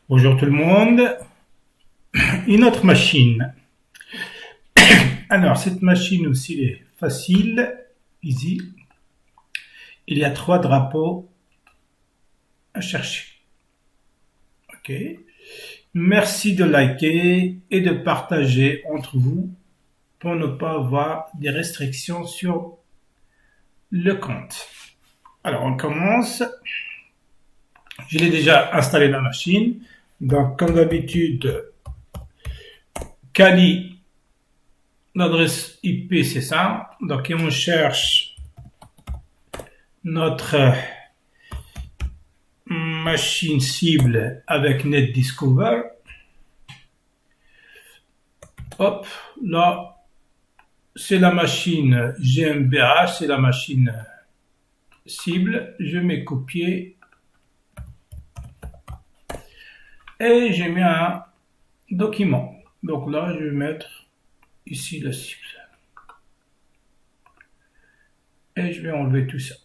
Bonjour tout le monde. Une autre machine. Alors, cette machine aussi est facile, easy. Il y a 3 drapeaux à chercher. Ok. Merci de liker et de partager entre vous pour ne pas avoir des restrictions sur le compte. Alors, on commence. Je l'ai déjà installé la machine. Donc, comme d'habitude, Kali, l'adresse IP, c'est ça. Donc, on cherche notre machine cible avec NetDiscover. Hop, là, c'est la machine GmbH, c'est la machine cible. Je mets copier et je mets un document. Donc là, je vais mettre ici la cible. Et je vais enlever tout ça.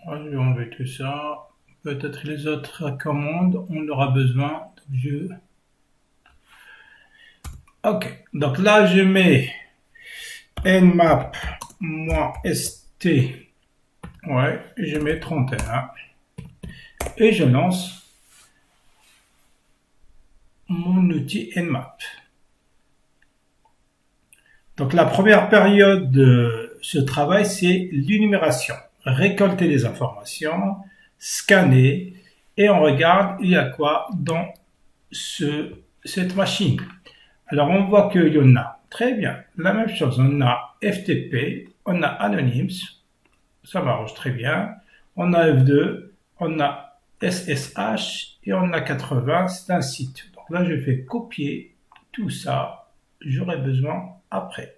Je vais enlever tout ça. Peut-être les autres commandes, on aura besoin. Ok, donc là je mets nmap-st, ouais, je mets 31 et je lance mon outil nmap. Donc la première période de ce travail, c'est l'énumération. Récolter les informations, scanner, et on regarde il y a quoi dans cette machine. Alors on voit qu'il y en a, très bien, la même chose, on a FTP, on a Anonyms, ça marche très bien, on a F2, on a SSH et on a 80, c'est un site. Donc là je fais copier tout ça, j'aurai besoin après.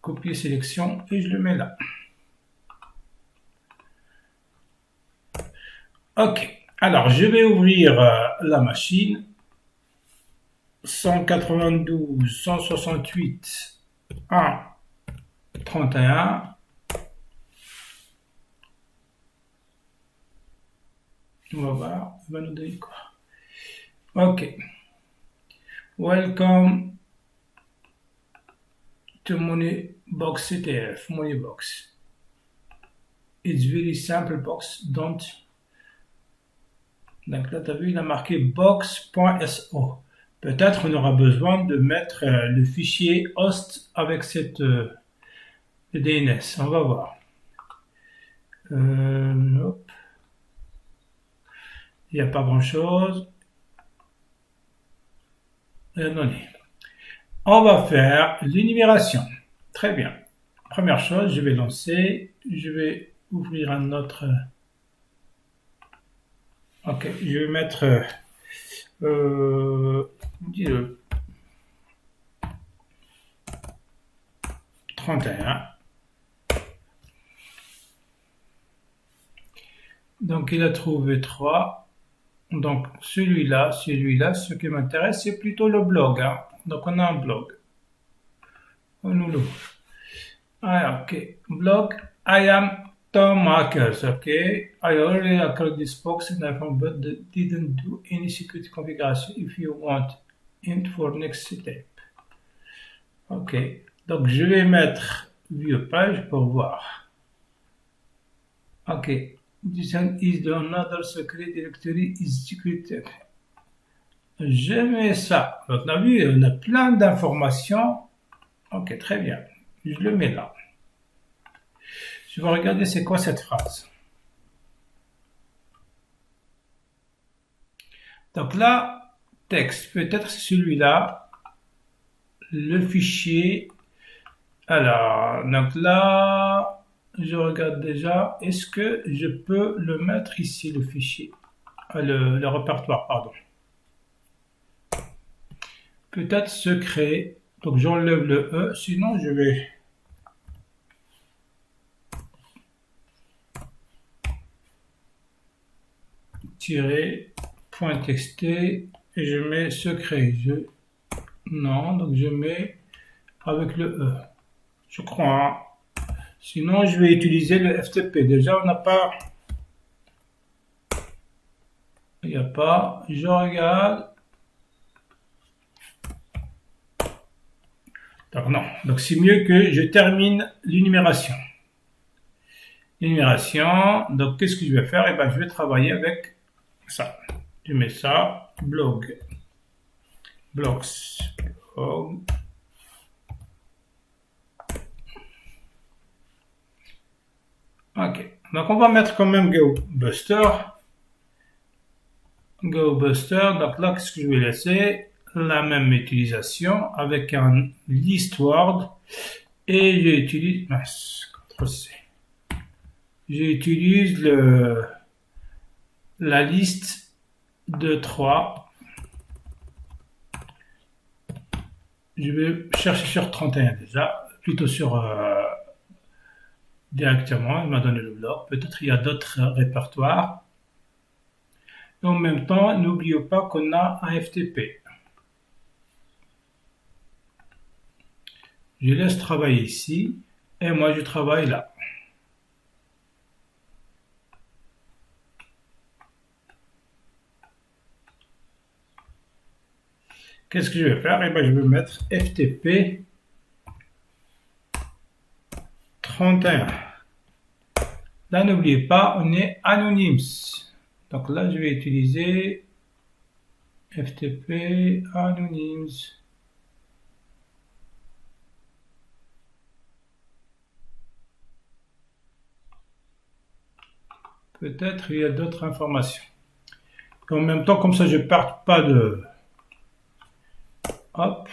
Copier sélection et je le mets là. Ok, alors je vais ouvrir la machine 192, 168, 1, 31. On va voir, il va nous donner quoi. Ok. Welcome to Moneybox CTF, Moneybox. It's very simple box, don't. Donc là, tu as vu, il a marqué box.so. Peut-être on aura besoin de mettre le fichier host avec le DNS. On va voir. Hop. Il n'y a pas grand-chose. On va faire l'énumération. Très bien. Première chose, je vais lancer. Je vais ouvrir un autre. Ok, je vais mettre 31. Donc il a trouvé 3. Donc celui-là, ce qui m'intéresse, c'est plutôt le blog. Hein. Donc on a un blog. On nous l'ouvre. Ah, ok. Blog, I am Tom Marcus. Ok. I already acquired this box and I found but didn't do any security configuration. If you want it for next step. Ok. Donc je vais mettre view page pour voir. Ok. This one is the another secret directory is secret. Je mets ça. Donc, on a vu, on a plein d'informations. Ok, très bien. Je le mets là. Je vais regarder c'est quoi cette phrase. Donc là, texte, peut-être c'est celui-là. Le fichier. Alors, donc là, je regarde déjà. Est-ce que je peux le mettre ici, le fichier? Le répertoire, pardon. Peut-être secret. Donc j'enlève le E, sinon je vais tirer .txt et je mets secret. Non, donc je mets avec le E. Je crois. Sinon, je vais utiliser le FTP. Déjà, on n'a pas. Il n'y a pas. Je regarde. Donc non. Donc c'est mieux que je termine l'énumération. L'énumération. Donc qu'est-ce que je vais faire? Eh ben, je vais travailler avec ça. Je mets ça. Blog. Blogs. Blog. Ok. Donc on va mettre quand même GoBuster. GoBuster. Donc là, qu'est-ce que je vais laisser? La même utilisation avec un list word et j'utilise j'utilise la liste de 3. Je vais chercher sur 31 déjà, plutôt sur directement, il m'a donné le bloc. Peut-être il y a d'autres répertoires. Et en même temps, n'oubliez pas qu'on a un FTP. Je laisse travailler ici et moi je travaille là. Qu'est-ce que je vais faire? Eh ben, je vais mettre FTP 31. Là, n'oubliez pas, on est anonymes. Donc là, je vais utiliser FTP anonymes. Peut-être il y a d'autres informations. Et en même temps, comme ça, je ne perds pas de... Hop.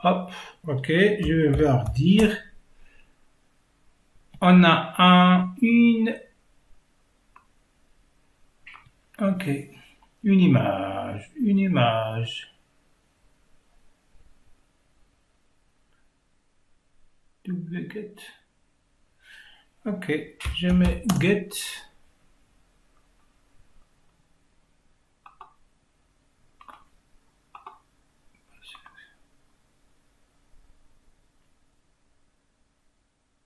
Hop. Ok. Je vais leur dire. On a une... Ok. Une image. Une image. Double get. Ok. Je mets get.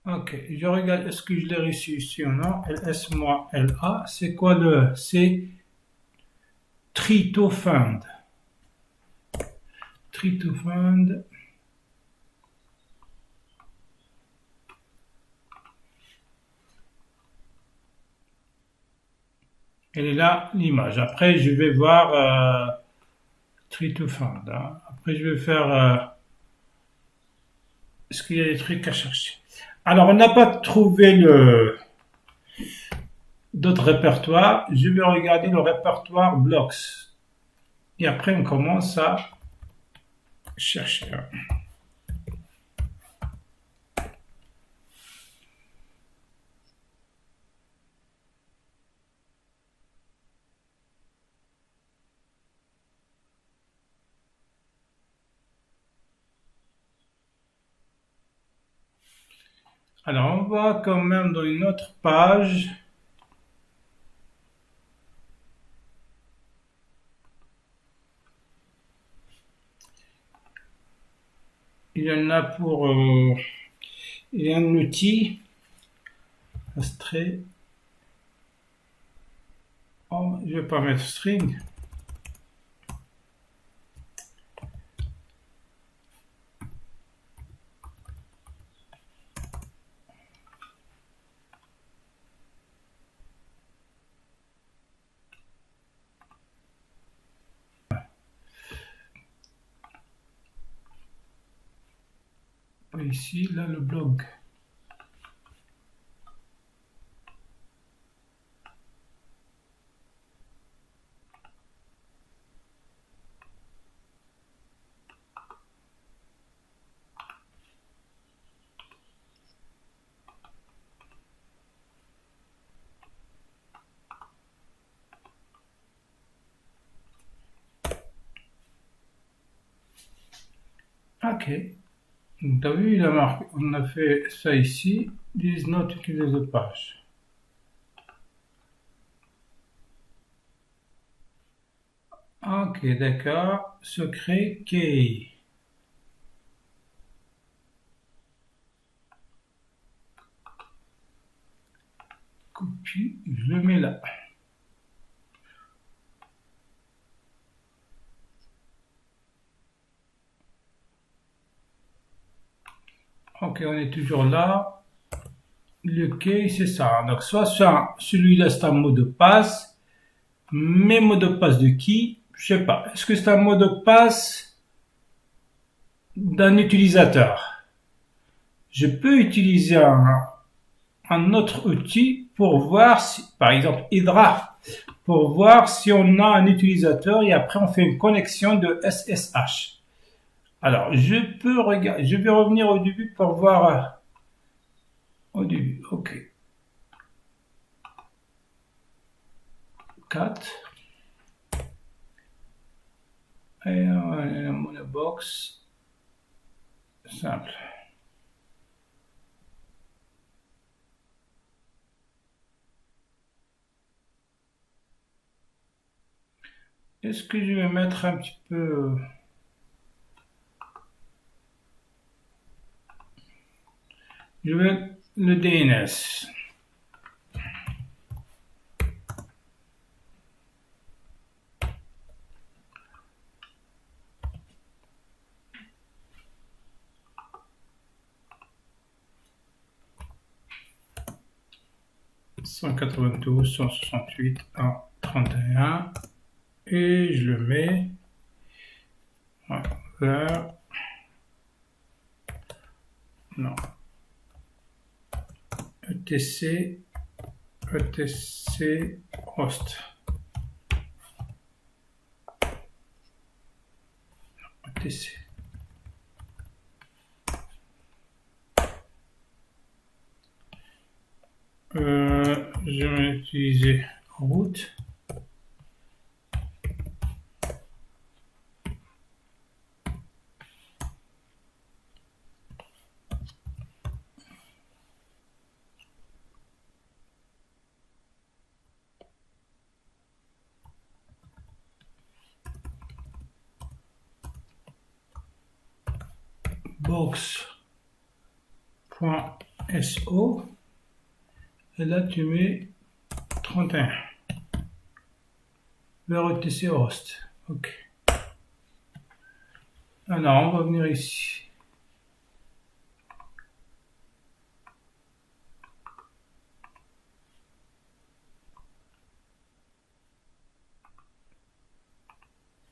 Ok, je regarde est-ce que je l'ai reçu ici ou non. ls-la, c'est quoi le... C'est tryptophane. Tryptophane. Elle est là, l'image. Après, je vais voir tryptophane. Hein. Après, je vais faire... est-ce qu'il y a des trucs à chercher? Alors, on n'a pas trouvé d'autres répertoires. Je vais regarder le répertoire blocks. Et après, on commence à chercher. Alors, on va quand même dans une autre page. Il y en a pour... il y a un outil. Astray. Oh, je vais pas mettre string. Ici, là, le blog. Ok. Donc, tu as vu, il a marqué, on a fait ça ici. This not utiliser the page. Ok, d'accord. Secret key. Copie, je le mets là. Ok, on est toujours là. Le key, c'est ça. Donc, soit celui-là, c'est un mot de passe. Mes mots de passe de qui? Je sais pas. Est-ce que c'est un mot de passe d'un utilisateur? Je peux utiliser un autre outil pour voir si, par exemple, Hydra, pour voir si on a un utilisateur et après on fait une connexion de SSH. Alors, je peux regarder, je vais revenir au début pour voir au début. Ok. 4. Et un monobox simple. Est-ce que je vais mettre un petit peu... Je veux le DNS. Cent 168, 31 et je le mets vers non etc host etc. Je vais utiliser root. Box.so et là tu mets 31 vers etc host. Ok. Alors on va venir ici.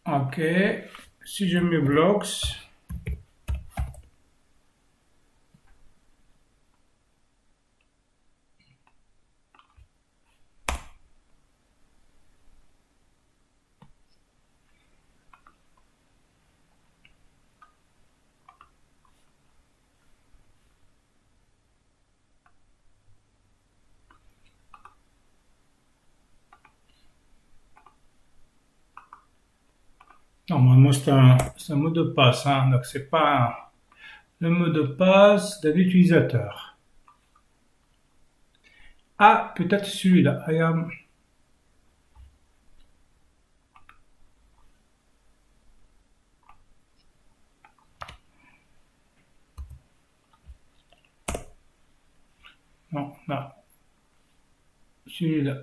Ok. Si je mets blocks. Normalement, c'est un mot de passe, hein, donc c'est pas le mot de passe de l'utilisateur. Ah, peut-être celui-là. I am... Non, là. Celui-là.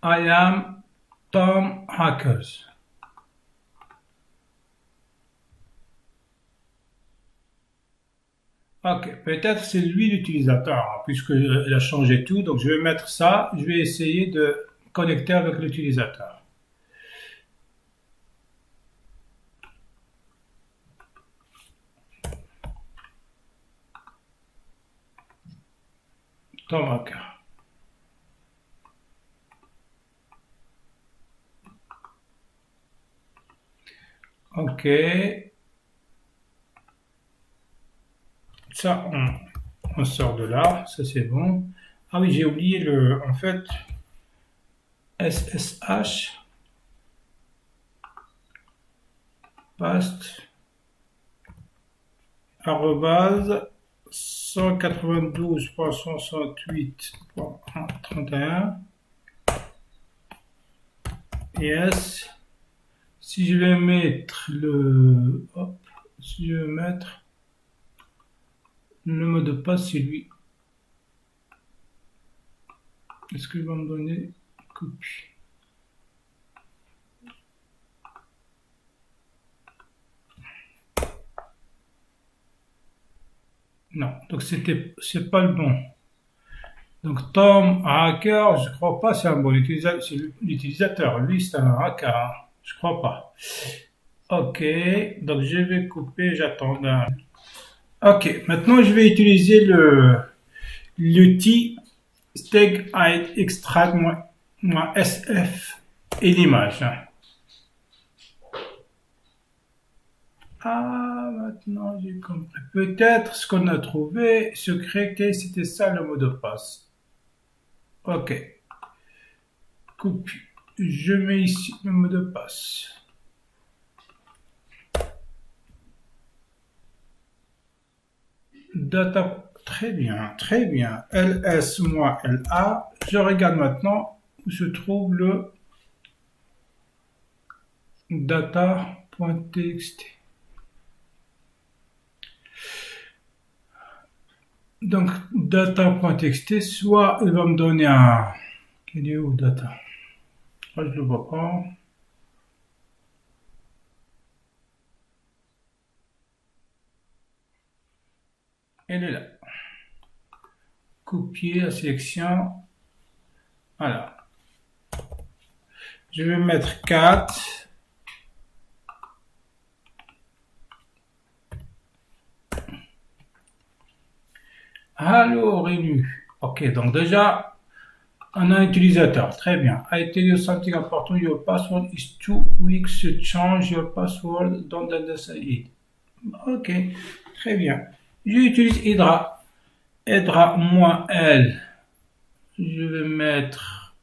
I am Tom Hackers. Ok, peut-être c'est lui l'utilisateur, hein, puisqu'il a changé tout. Donc je vais mettre ça. Je vais essayer de connecter avec l'utilisateur. Tom Hacker. Ok. Ça, on sort de là. Ça, c'est bon. Ah oui, j'ai oublié le... En fait, SSH. Past. Arrobase 192.168.31 yes. Si je vais mettre le, hop, si je vais mettre le mot de passe, c'est lui. Est-ce qu'il va me donner copie? Non, donc c'est pas le bon. Donc Tom hacker, je crois pas, c'est un bon utilisateur, c'est l'utilisateur. Lui, c'est un hacker, hein. Je crois pas. Ok, donc je vais couper, j'attends. Ok, maintenant je vais utiliser l'outil steg extract SF et l'image. Ah, maintenant j'ai compris. Peut-être ce qu'on a trouvé, secret key, c'était ça le mot de passe. Ok, copie. Je mets ici le mot de passe. Data, très bien, très bien. ls moins la. Je regarde maintenant où se trouve le data.txt. Donc, data.txt, soit il va me donner un... Il est où, data? Là, je ne le vois pas. Elle est là. Copier la sélection. Voilà. Je vais mettre 4. Allô, Renu. Ok, donc déjà, on a un utilisateur. Très bien. I tell you something important. Your password is too weak to change your password. Don't understand. Ok, très bien. J'utilise Hydra. Hydra moins L. Je vais mettre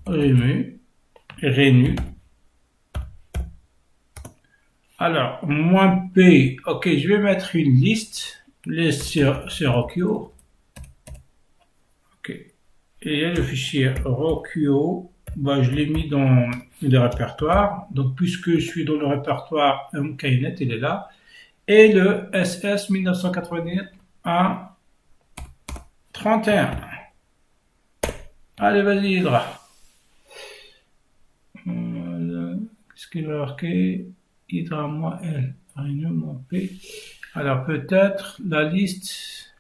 Renu. Alors, moins P. Ok, je vais mettre une liste. Les Rocchio. Ok. Et il y a le fichier Rocchio. Bah, je l'ai mis dans le répertoire. Donc, puisque je suis dans le répertoire MKNet, il est là. Et le SS 1981 31. Allez, vas-y, Hydra. Qu'est-ce qu'il a marqué? Hydra moins L. Réunion moins P. Alors, peut-être la liste.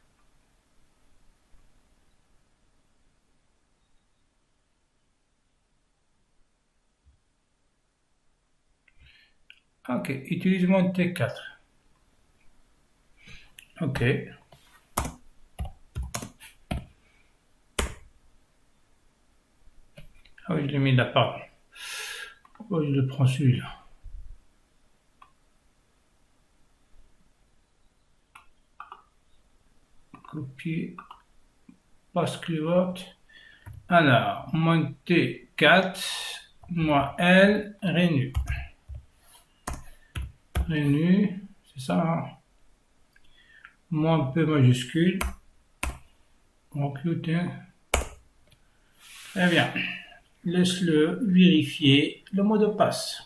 Ok, utilise moins T4. Ok. Ah oui, je l'ai mis là, pardon. Oh, je le prends celui-là. Copier. Passe clivote. Alors, moins T4, moins L, Renu. Renu, c'est ça, hein? Moins P majuscule. Recruter. Très bien. Laisse-le vérifier le mot de passe.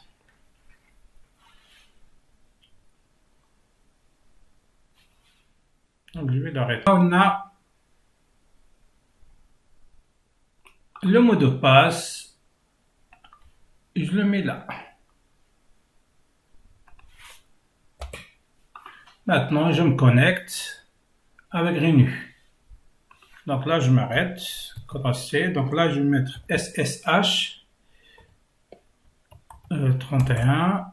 Donc je vais l'arrêter. On a le mot de passe. Je le mets là. Maintenant, je me connecte avec Renu. Donc là, je m'arrête. CTRL-C. Donc là, je vais mettre SSH 31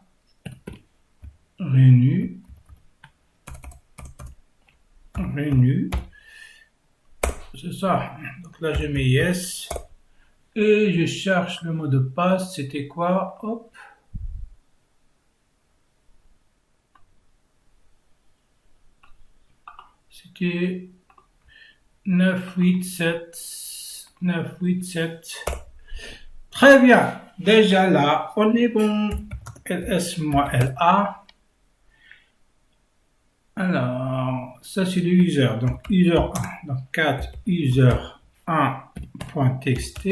Renu. C'est ça. Donc là, je mets yes. Et je cherche le mot de passe. C'était quoi? Hop. C'était 987. Très bien. Déjà là, on est bon. ls-la. Alors, ça c'est le user. Donc, user 1. Donc, 4 user 1.txt.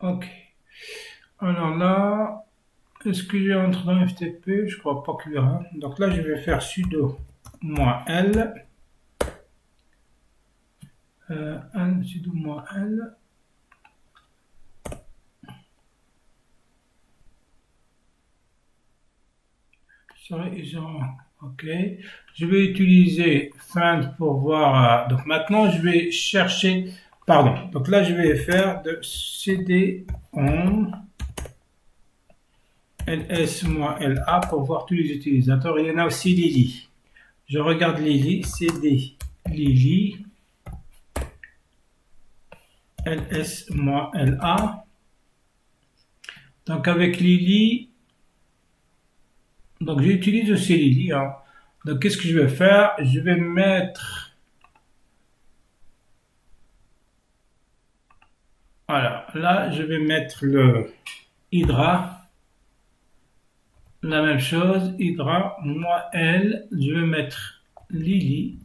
Ok. Alors là, est-ce que je rentre dans FTP? Je crois pas qu'il y aura. Donc là, je vais faire sudo -l. Sudo -l. Ok. Je vais utiliser find pour voir. Donc maintenant, je vais chercher. Pardon. Donc là, je vais faire de cd on ls-la pour voir tous les utilisateurs. Il y en a aussi Lily. Je regarde Lily. cd Lily ls-la. Donc avec Lily. Donc j'utilise aussi Lily. Hein. Donc qu'est-ce que je vais faire? Je vais mettre. Voilà. Là, je vais mettre le Hydra. La même chose, Hydra, elle, je vais mettre Lily.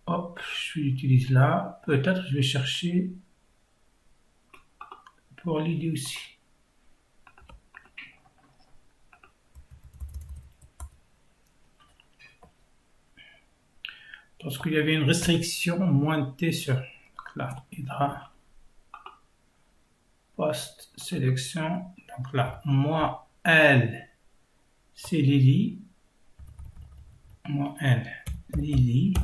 Hop, je l'utilise là. Peut-être je vais chercher pour Lily aussi. Parce qu'il y avait une restriction moins T sur là, Hydra. Post sélection. Donc là, moi, elle, c'est Lily. Moi, elle, Lily.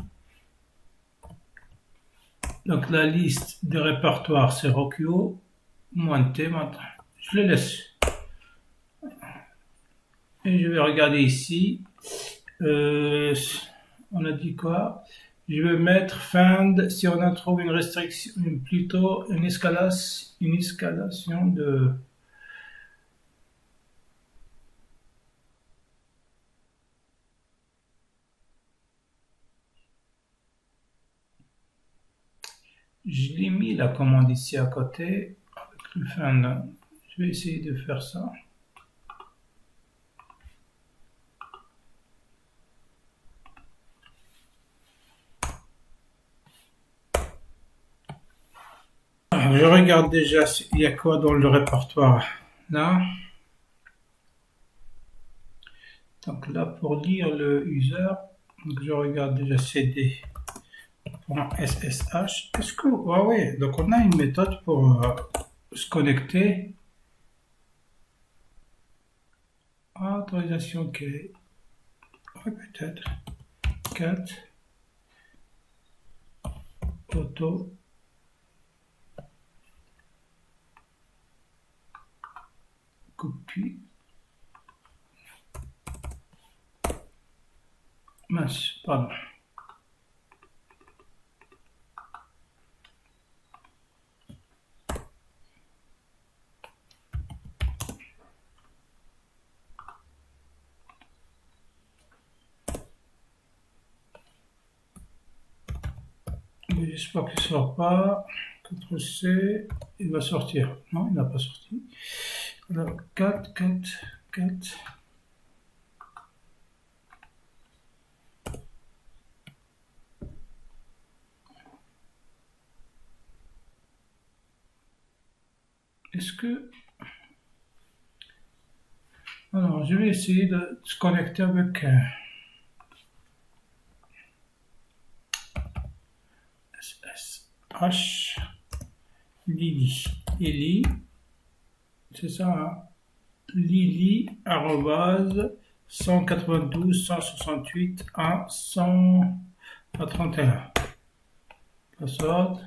Donc la liste de répertoire, c'est Rokyo. Moins T maintenant. Je le laisse. Et je vais regarder ici. On a dit quoi? Je vais mettre find si on a trouvé une restriction, plutôt une escalation de. Je l'ai mis la commande ici à côté avec le find. Je vais essayer de faire ça. Alors, je regarde déjà il y a quoi dans le répertoire là. Donc là pour lire le user, donc je regarde déjà cd. .ssh. Est-ce que ouais, donc on a une méthode pour se connecter. Autorisation clé. Ouais, peut-être. 4. Auto. Copie. Mince, pardon. J'espère qu'il ne sort pas. CTRL-C, il va sortir. Non, il n'a pas sorti. Alors, 4. Est-ce que... Alors, je vais essayer de se connecter avec... SSH Lily, c'est ça, hein? Lily arrobase 192.168.1.131. Password.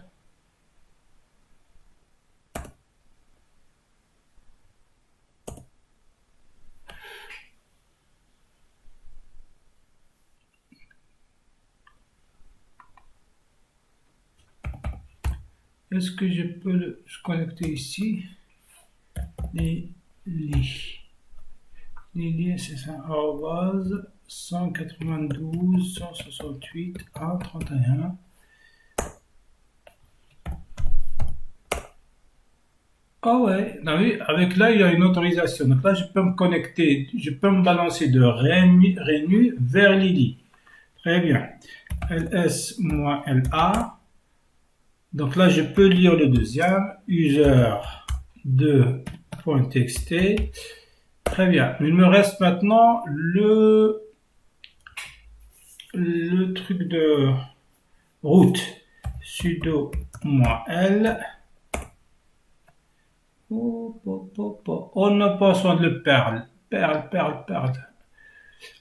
Est-ce que je peux le connecter ici? Lily, c'est ça, arrobase 192.168.1.31. Ah ouais, avec là il y a une autorisation. Donc là je peux me connecter, je peux me balancer de Renu vers Lily. Très bien. ls-la. Donc là, je peux lire le deuxième, user2.txt. Très bien. Il me reste maintenant le truc de route. Sudo -l. On n'a pas besoin de Perl. Perl.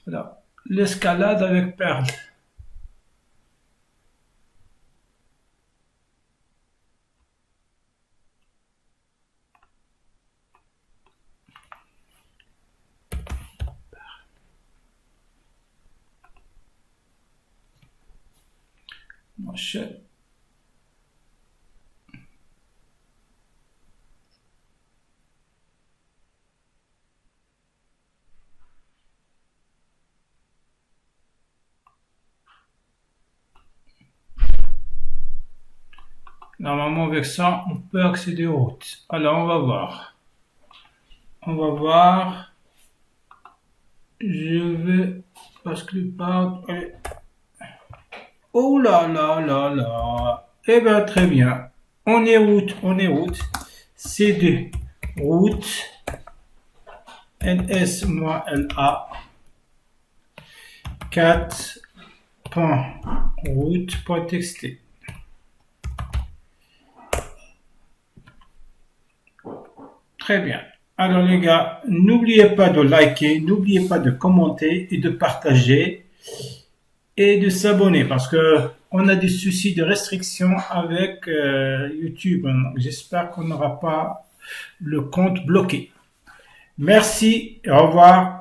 Voilà. L'escalade avec Perl. Normalement, avec ça, on peut accéder aux routes. Alors, on va voir. Je vais basculer par... Oh là là là là. Eh bien, très bien. On est route. C2. Route. ns-la. 4.route.txt. Très bien. Alors les gars, n'oubliez pas de liker, n'oubliez pas de commenter et de partager et de s'abonner parce que on a des soucis de restriction avec YouTube. J'espère qu'on n'aura pas le compte bloqué. Merci et au revoir.